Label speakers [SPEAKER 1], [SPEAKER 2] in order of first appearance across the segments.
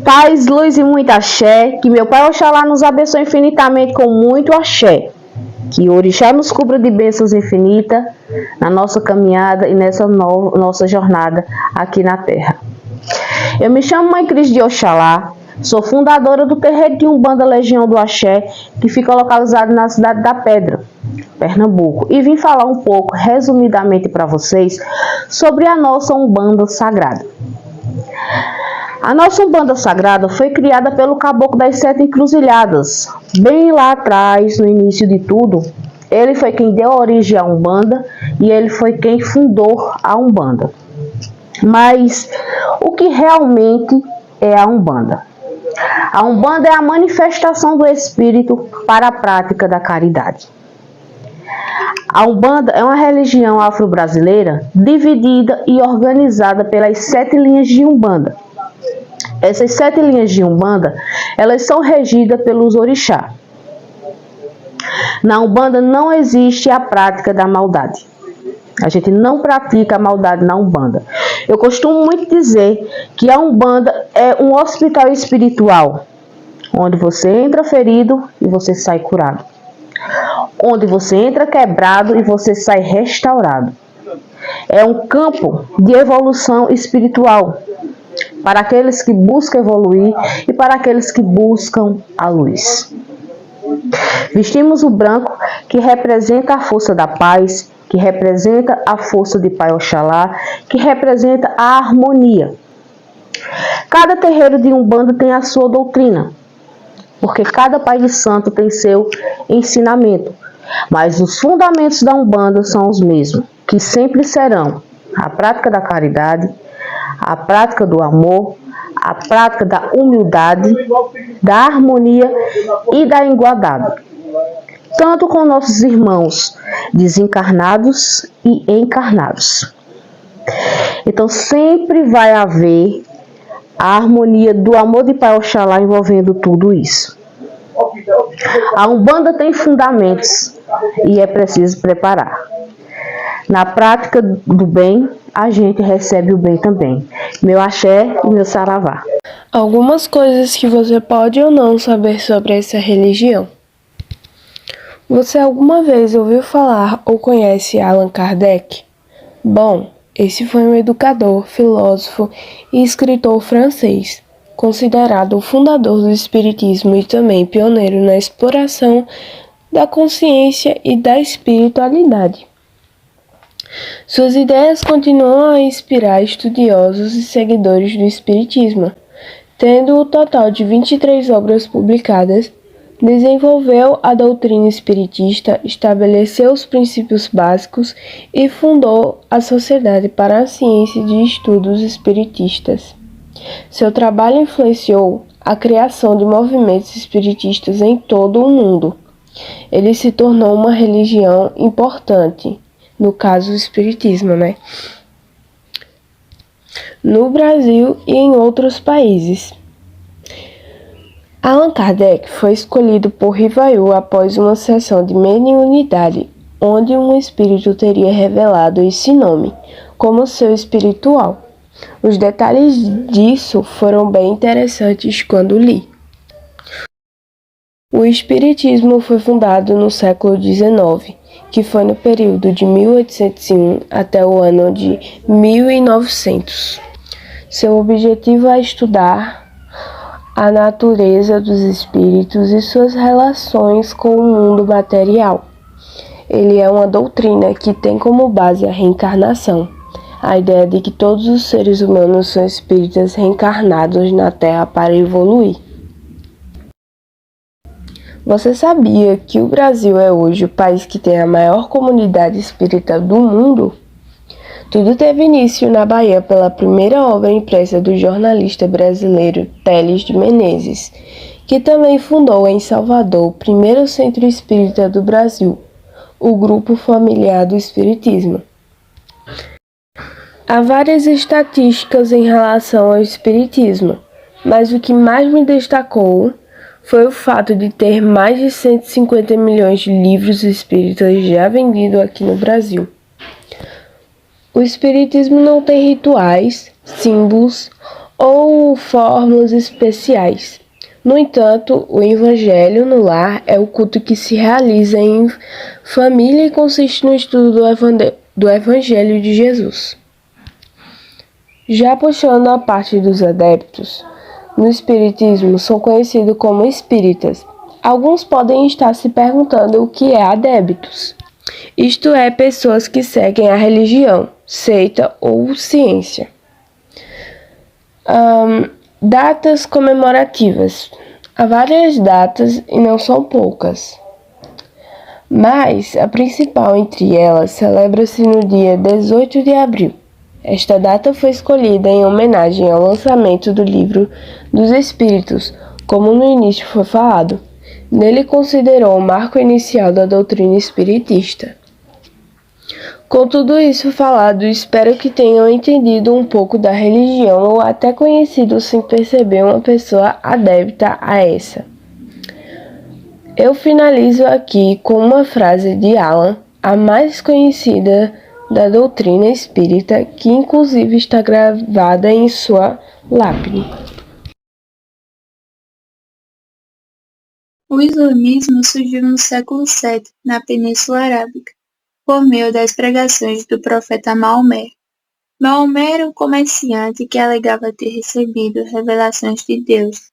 [SPEAKER 1] Paz, luz e muito axé, que meu Pai Oxalá nos abençoe infinitamente com muito axé. Que o Orixá nos cubra de bênçãos infinitas na nossa caminhada e nessa nossa jornada aqui na Terra. Eu me chamo Mãe Cris de Oxalá, sou fundadora do terreiro de Umbanda Legião do Axé, que fica localizado na cidade da Pedra, Pernambuco, e vim falar um pouco, resumidamente para vocês, sobre a nossa Umbanda Sagrada. A nossa Umbanda Sagrada foi criada pelo Caboclo das Sete Encruzilhadas. Bem lá atrás, no início de tudo, ele foi quem deu origem à Umbanda e ele foi quem fundou a Umbanda. Mas o que realmente é a Umbanda? A Umbanda é a manifestação do Espírito para a prática da caridade. A Umbanda é uma religião afro-brasileira dividida e organizada pelas 7 linhas de Umbanda. Essas 7 linhas de Umbanda, elas são regidas pelos orixá. Na Umbanda não existe a prática da maldade. A gente não pratica a maldade na Umbanda. Eu costumo muito dizer que a Umbanda é um hospital espiritual, onde você entra ferido e você sai curado. Onde você entra quebrado e você sai restaurado. É um campo de evolução espiritual, para aqueles que buscam evoluir e para aqueles que buscam a luz. Vestimos o branco, que representa a força da paz, que representa a força de Pai Oxalá, que representa a harmonia. Cada terreiro de Umbanda tem a sua doutrina, porque cada pai de santo tem seu ensinamento. Mas os fundamentos da Umbanda são os mesmos, que sempre serão a prática da caridade, a prática do amor, a prática da humildade, da harmonia e da igualdade, tanto com nossos irmãos desencarnados e encarnados. Então sempre vai haver a harmonia do amor de Pai Oxalá envolvendo tudo isso. A Umbanda tem fundamentos e é preciso preparar. Na prática do bem, a gente recebe o bem também. Meu axé e meu saravá.
[SPEAKER 2] Algumas coisas que você pode ou não saber sobre essa religião. Você alguma vez ouviu falar ou conhece Allan Kardec? Bom, esse foi um educador, filósofo e escritor francês, considerado o fundador do espiritismo e também pioneiro na exploração da consciência e da espiritualidade. Suas ideias continuam a inspirar estudiosos e seguidores do espiritismo. Tendo o total de 23 obras publicadas, desenvolveu a doutrina espiritista, estabeleceu os princípios básicos e fundou a Sociedade para a Ciência de Estudos Espiritistas. Seu trabalho influenciou a criação de movimentos espiritistas em todo o mundo. Ele se tornou uma religião importante, no caso o espiritismo, no Brasil e em outros países. Allan Kardec foi escolhido por Rivail após uma sessão de mediunidade, onde um espírito teria revelado esse nome como seu espiritual. Os detalhes disso foram bem interessantes quando li. O espiritismo foi fundado no século XIX, que foi no período de 1801 até o ano de 1900. Seu objetivo é estudar a natureza dos espíritos e suas relações com o mundo material. Ele é uma doutrina que tem como base a reencarnação, a ideia de que todos os seres humanos são espíritas reencarnados na Terra para evoluir. Você sabia que o Brasil é hoje o país que tem a maior comunidade espírita do mundo? Tudo teve início na Bahia pela primeira obra impressa do jornalista brasileiro Teles de Menezes, que também fundou em Salvador o primeiro centro espírita do Brasil, o Grupo Familiar do Espiritismo. Há várias estatísticas em relação ao espiritismo, mas o que mais me destacou foi o fato de ter mais de 150 milhões de livros espíritas já vendidos aqui no Brasil. O espiritismo não tem rituais, símbolos ou fórmulas especiais. No entanto, o Evangelho no lar é o culto que se realiza em família e consiste no estudo do Evangelho de Jesus. Já puxando a parte dos adeptos, no Espiritismo são conhecidos como espíritas. Alguns podem estar se perguntando o que é adeptos. Isto é, pessoas que seguem a religião, seita ou ciência. Datas comemorativas. Há várias datas e não são poucas. Mas a principal entre elas celebra-se no dia 18 de abril. Esta data foi escolhida em homenagem ao lançamento do Livro dos Espíritos, como no início foi falado. Nele considerou o marco inicial da doutrina espiritista. Com tudo isso falado, espero que tenham entendido um pouco da religião ou até conhecido sem perceber uma pessoa adepta a essa. Eu finalizo aqui com uma frase de Alan, a mais conhecida da doutrina espírita, que inclusive está gravada em sua lápide.
[SPEAKER 3] O islamismo surgiu no século VII, na Península Arábica, por meio das pregações do profeta Maomé. Maomé era um comerciante que alegava ter recebido revelações de Deus,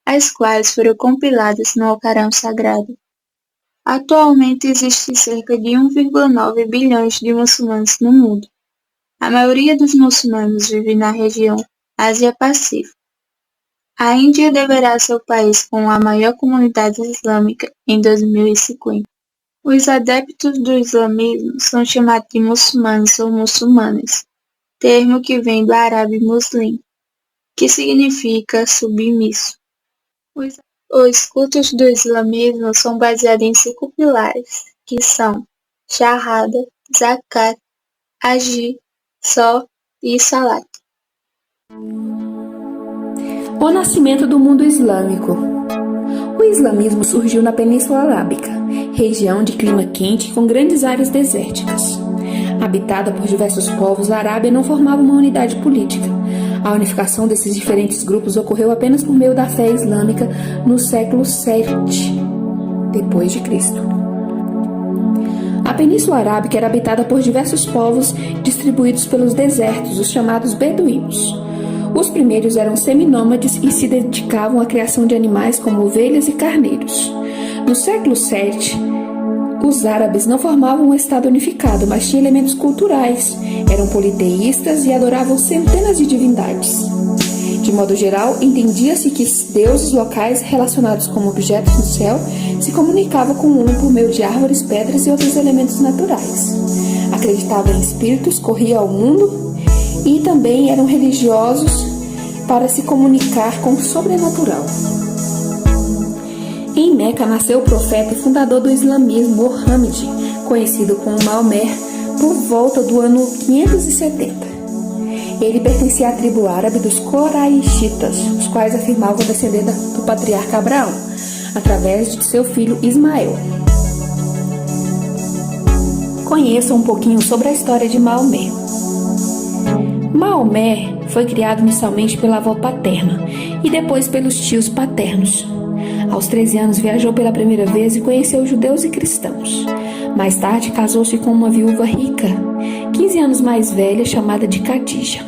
[SPEAKER 3] as quais foram compiladas no Alcorão Sagrado. Atualmente existe cerca de 1,9 bilhões de muçulmanos no mundo. A maioria dos muçulmanos vive na região Ásia-Pacífico. A Índia deverá ser o país com a maior comunidade islâmica em 2050. Os adeptos do islamismo são chamados de muçulmanos ou muçulmanas, termo que vem do árabe muslim, que significa submisso. Os cultos do islamismo são baseados em 5 pilares, que são Shahada, Zakat, Hajj, Só e Salat.
[SPEAKER 4] O nascimento do mundo islâmico. O islamismo surgiu na Península Arábica, região de clima quente com grandes áreas desérticas. Habitada por diversos povos, a Arábia não formava uma unidade política. A unificação desses diferentes grupos ocorreu apenas por meio da fé islâmica no século VII depois de Cristo. A Península Arábica era habitada por diversos povos distribuídos pelos desertos, os chamados beduínos. Os primeiros eram seminômades e se dedicavam à criação de animais como ovelhas e carneiros. No século VII, os árabes não formavam um estado unificado, mas tinham elementos culturais. Eram politeístas e adoravam centenas de divindades. De modo geral, entendia-se que deuses locais relacionados com objetos no céu se comunicavam com o mundo por meio de árvores, pedras e outros elementos naturais. Acreditavam em espíritos, corriam ao mundo e também eram religiosos para se comunicar com o sobrenatural. Em Meca nasceu o profeta e fundador do islamismo, Mohammed, conhecido como Maomé, por volta do ano 570. Ele pertencia à tribo árabe dos Coraíxitas, os quais afirmavam descender do patriarca Abraão, através de seu filho Ismael. Conheça um pouquinho sobre a história de Maomé. Maomé foi criado inicialmente pela avó paterna e depois pelos tios paternos. Aos 13 anos viajou pela primeira vez e conheceu judeus e cristãos. Mais tarde casou-se com uma viúva rica, 15 anos mais velha, chamada de Khadija.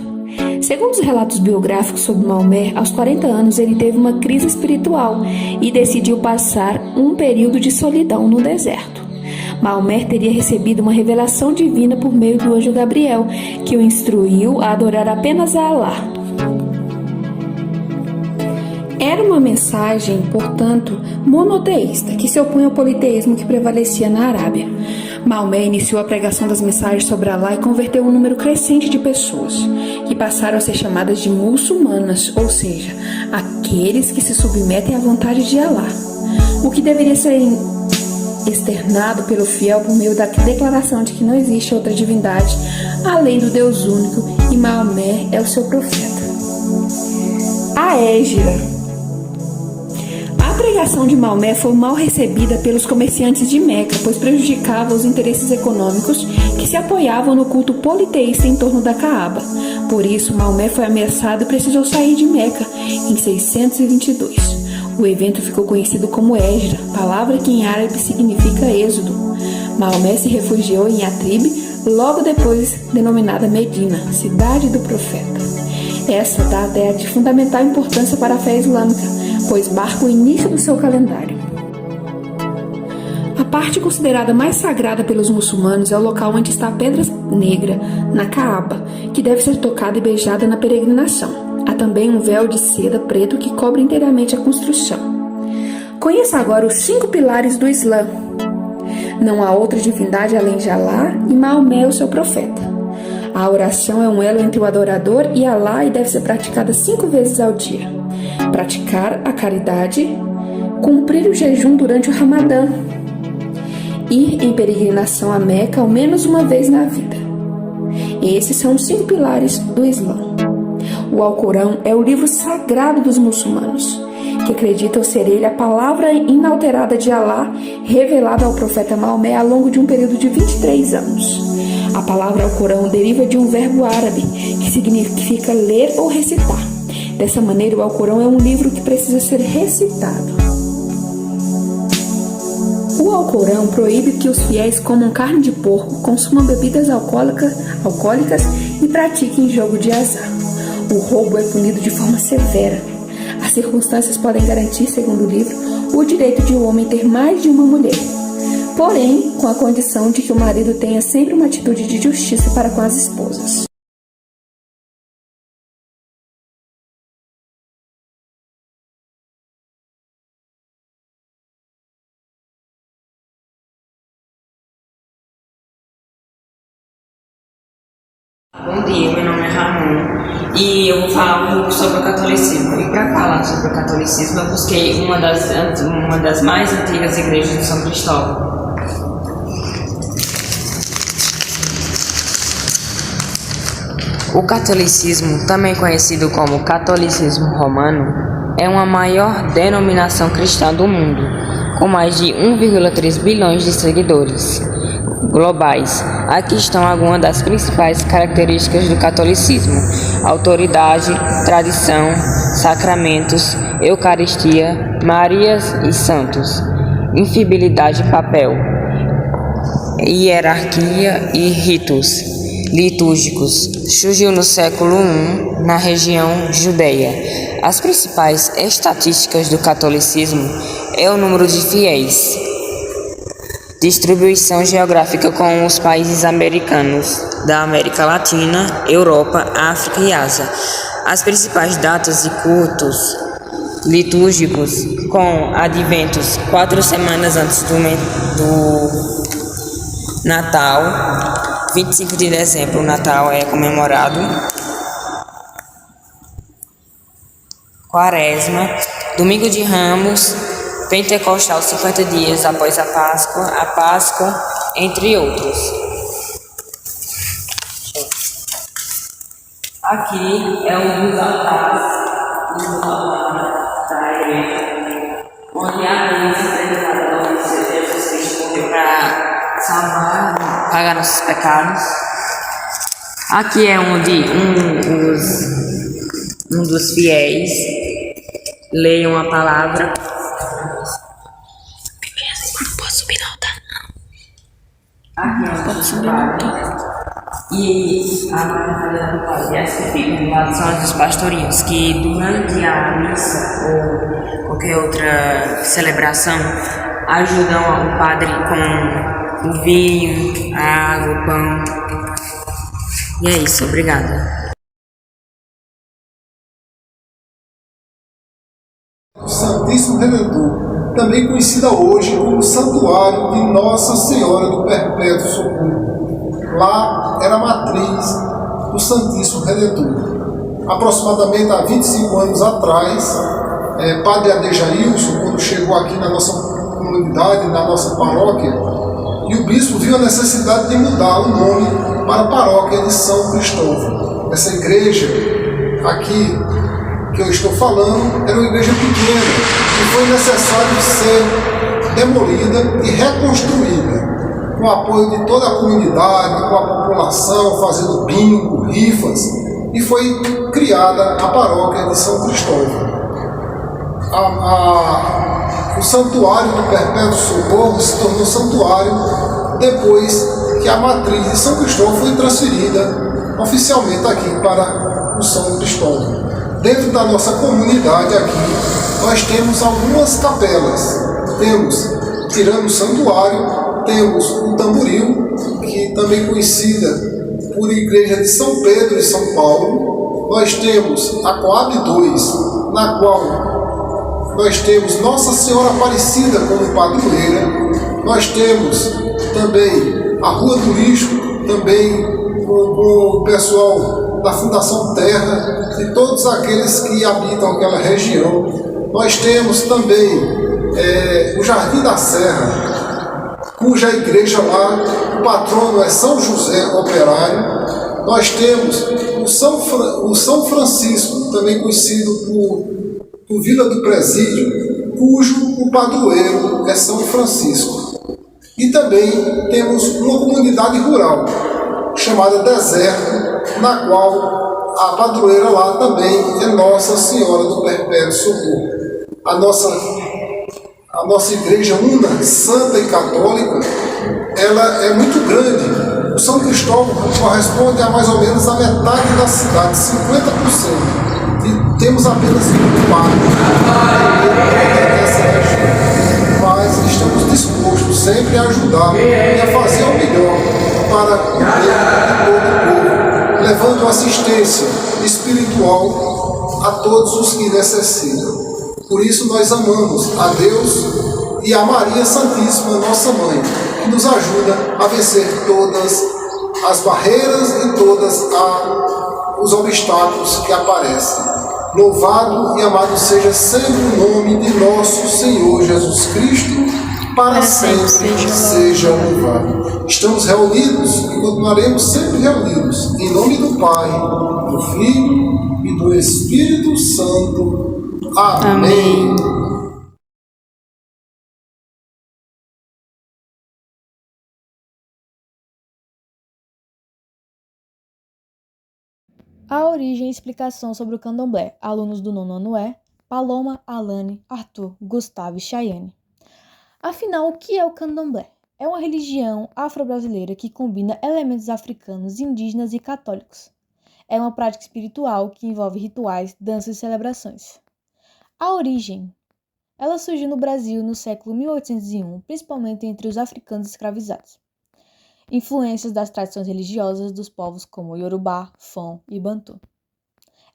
[SPEAKER 4] Segundo os relatos biográficos sobre Maomé, aos 40 anos ele teve uma crise espiritual e decidiu passar um período de solidão no deserto. Maomé teria recebido uma revelação divina por meio do anjo Gabriel, que o instruiu a adorar apenas a Alá. Era uma mensagem, portanto, monoteísta, que se opunha ao politeísmo que prevalecia na Arábia. Maomé iniciou a pregação das mensagens sobre Alá e converteu um número crescente de pessoas, que passaram a ser chamadas de muçulmanas, ou seja, aqueles que se submetem à vontade de Alá, o que deveria ser externado pelo fiel por meio da declaração de que não existe outra divindade além do Deus único e Maomé é o seu profeta. A Hégira. A pregação de Maomé foi mal recebida pelos comerciantes de Meca, pois prejudicava os interesses econômicos que se apoiavam no culto politeísta em torno da Caaba. Por isso, Maomé foi ameaçado e precisou sair de Meca em 622. O evento ficou conhecido como Hejra, palavra que em árabe significa êxodo. Maomé se refugiou em Yatrib, logo depois denominada Medina, cidade do profeta. Essa data é de fundamental importância para a fé islâmica, pois marca o início do seu calendário. A parte considerada mais sagrada pelos muçulmanos é o local onde está a pedra negra, na Caaba, que deve ser tocada e beijada na peregrinação. Há também um véu de seda preto que cobre inteiramente a construção. Conheça agora os 5 pilares do Islã. Não há outra divindade além de Alá e Maomé, o seu profeta. A oração é um elo entre o adorador e Alá e deve ser praticada 5 vezes ao dia. Praticar a caridade, cumprir o jejum durante o Ramadã, ir em peregrinação a Meca ao menos uma vez na vida. Esses são os 5 pilares do Islã. O Alcorão é o livro sagrado dos muçulmanos, que acreditam ser ele a palavra inalterada de Alá, revelada ao profeta Maomé ao longo de um período de 23 anos. A palavra Alcorão deriva de um verbo árabe, que significa ler ou recitar. Dessa maneira, o Alcorão é um livro que precisa ser recitado. O Alcorão proíbe que os fiéis comam carne de porco, consumam bebidas alcoólicas e pratiquem jogo de azar. O roubo é punido de forma severa. As circunstâncias podem garantir, segundo o livro, o direito de um homem ter mais de uma mulher, porém, com a condição de que o marido tenha sempre uma atitude de justiça para com as esposas.
[SPEAKER 5] Bom dia, meu nome é Ramon e eu vou falar um pouco sobre o catolicismo. E para falar sobre o catolicismo, eu busquei uma das mais antigas igrejas de São Cristóvão. O catolicismo, também conhecido como catolicismo romano, é uma maior denominação cristã do mundo, com mais de 1,3 bilhões de seguidores globais. Aqui estão algumas das principais características do catolicismo: autoridade, tradição, sacramentos, Eucaristia, Marias e santos, infidelidade e papel, hierarquia e ritos litúrgicos. Surgiu no século I na região Judeia. As principais estatísticas do catolicismo é o número de fiéis, distribuição geográfica com os países americanos da América Latina, Europa, África e Ásia. As principais datas e cultos litúrgicos com adventos 4 semanas antes do Natal. 25 de dezembro, o Natal é comemorado. Quaresma, Domingo de Ramos, Pentecostal 50 dias após a Páscoa, entre outros. Aqui é um dos altares da igreja, onde a bênção revelada do Senhor Jesus Cristo morreu para salvar, pagar nossos pecados. Aqui é onde um dos fiéis leiam a palavra.
[SPEAKER 4] Não posso subir não, tá?
[SPEAKER 5] Aqui é onde se fala. E a Maria do Pai, e as que ficam do lado são as pastorinhos, que durante a missa ou qualquer outra celebração ajudam o padre com o vinho, a água, o pão. E é isso, obrigada.
[SPEAKER 6] Santíssimo Redentor, também conhecida hoje como Santuário de Nossa Senhora do Perpétuo Socorro. Lá era a matriz do Santíssimo Redentor. Aproximadamente há 25 anos atrás, Padre Adejailson, quando chegou aqui na nossa comunidade, na nossa paróquia, e o bispo viu a necessidade de mudar o nome para a paróquia de São Cristóvão. Essa igreja aqui que eu estou falando era uma igreja pequena e foi necessário ser demolida e reconstruída, com o apoio de toda a comunidade, com a população, fazendo bingo, rifas, e foi criada a paróquia de São Cristóvão. O santuário do Perpétuo Socorro se tornou santuário depois que a matriz de São Cristóvão foi transferida oficialmente aqui para o São Cristóvão. Dentro da nossa comunidade aqui, nós temos algumas capelas. Temos, tirando o santuário, temos o Tamboril, que também é conhecida por Igreja de São Pedro e São Paulo. Nós temos a Coab 2, na qual nós temos Nossa Senhora Aparecida como padroeira. Nós temos também a Rua do Lixo, também com o pessoal da Fundação Terra e todos aqueles que habitam aquela região. Nós temos também o Jardim da Serra, cuja igreja lá, o patrono é São José Operário. Nós temos o São Francisco, também conhecido por Vila do Presídio, cujo o padroeiro é São Francisco. E também temos uma comunidade rural, chamada Deserto, na qual a padroeira lá também é Nossa Senhora do Perpétuo Socorro. A nossa igreja una, santa e católica, ela é muito grande. O São Cristóvão corresponde a mais ou menos a metade da cidade, 50%. E temos apenas um bairro dessa região. Mas estamos dispostos sempre a ajudar e a fazer o melhor para o bem de todo o povo, levando assistência espiritual a todos os que necessitam. Por isso nós amamos a Deus e a Maria Santíssima, nossa Mãe, que nos ajuda a vencer todas as barreiras e todos os obstáculos que aparecem. Louvado e amado seja sempre o nome de nosso Senhor Jesus Cristo, para sempre seja louvado. Estamos reunidos e continuaremos sempre reunidos, em nome do Pai, do Filho e do Espírito Santo. Amém.
[SPEAKER 7] A origem e explicação sobre o candomblé. Alunos do nono ano é Paloma, Alane, Arthur, Gustavo e Chayane. Afinal, o que é o candomblé? É uma religião afro-brasileira que combina elementos africanos, indígenas e católicos. É uma prática espiritual que envolve rituais, danças e celebrações. A origem. Ela surgiu no Brasil no século 1801, principalmente entre os africanos escravizados. Influências das tradições religiosas dos povos como Yorubá, Fon e Bantu.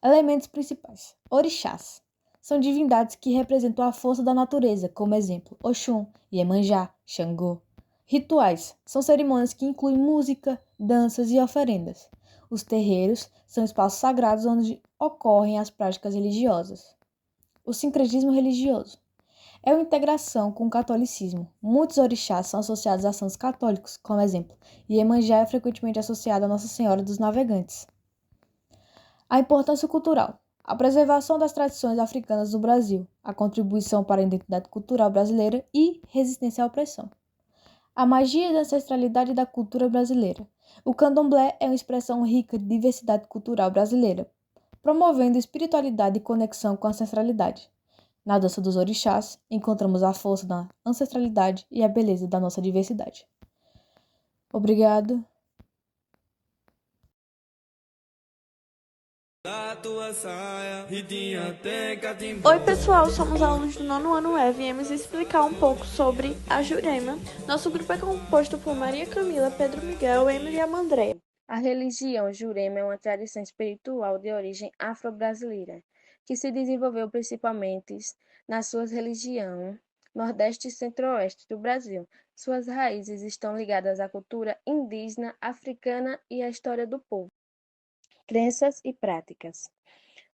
[SPEAKER 7] Elementos principais. Orixás. São divindades que representam a força da natureza, como exemplo, Oxum, Iemanjá, Xangô. Rituais. São cerimônias que incluem música, danças e oferendas. Os terreiros são espaços sagrados onde ocorrem as práticas religiosas. O sincretismo religioso. É uma integração com o catolicismo. Muitos orixás são associados a santos católicos, como exemplo, Iemanjá é frequentemente associado a Nossa Senhora dos Navegantes. A importância cultural. A preservação das tradições africanas no Brasil, a contribuição para a identidade cultural brasileira e resistência à opressão. A magia da ancestralidade da cultura brasileira. O candomblé é uma expressão rica de diversidade cultural brasileira, promovendo espiritualidade e conexão com a ancestralidade. Na dança dos orixás, encontramos a força da ancestralidade e a beleza da nossa diversidade. Obrigado.
[SPEAKER 8] Oi pessoal, somos alunos do nono ano E. Viemos explicar um pouco sobre a Jurema. Nosso grupo é composto por Maria Camila, Pedro Miguel, Emily e Amandréia.
[SPEAKER 9] A religião Jurema é uma tradição espiritual de origem afro-brasileira, que se desenvolveu principalmente na sua região nordeste e centro-oeste do Brasil. Suas raízes estão ligadas à cultura indígena, africana e à história do povo. Crenças e práticas.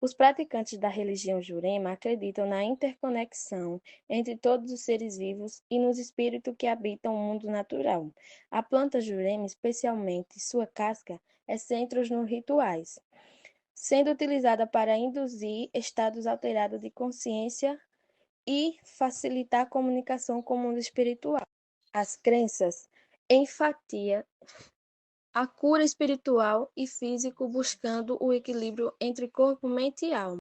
[SPEAKER 9] Os praticantes da religião Jurema acreditam na interconexão entre todos os seres vivos e nos espíritos que habitam o mundo natural. A planta Jurema, especialmente sua casca, é centro nos rituais. sendo utilizada para induzir estados alterados de consciência e facilitar a comunicação com o mundo espiritual. As crenças enfatiam a cura espiritual e físico, buscando o equilíbrio entre corpo, mente e alma.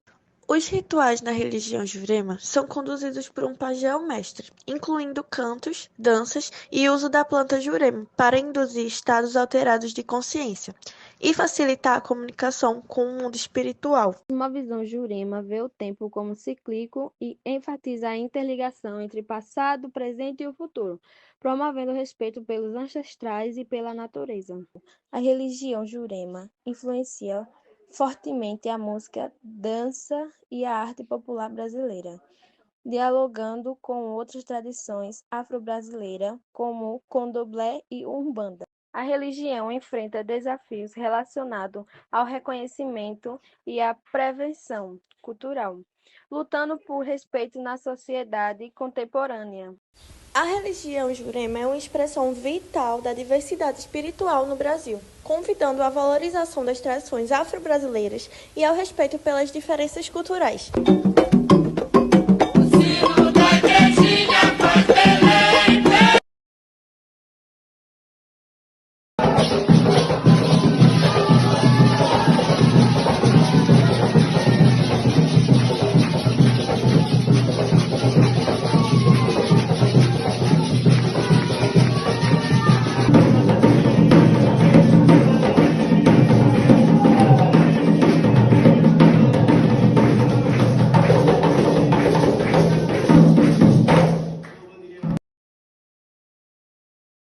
[SPEAKER 8] Os rituais na religião Jurema são conduzidos por um pajé mestre, incluindo cantos, danças e uso da planta Jurema para induzir estados alterados de consciência e facilitar a comunicação com o mundo espiritual.
[SPEAKER 9] Uma visão Jurema vê o tempo como cíclico e enfatiza a interligação entre passado, presente e o futuro, promovendo o respeito pelos ancestrais e pela natureza. A religião Jurema influencia fortemente a música, dança e a arte popular brasileira, dialogando com outras tradições afro-brasileiras, como o candomblé e umbanda. A religião enfrenta desafios relacionados ao reconhecimento e à prevenção cultural, lutando por respeito na sociedade contemporânea.
[SPEAKER 8] A religião Jurema é uma expressão vital da diversidade espiritual no Brasil, convidando à valorização das tradições afro-brasileiras e ao respeito pelas diferenças culturais.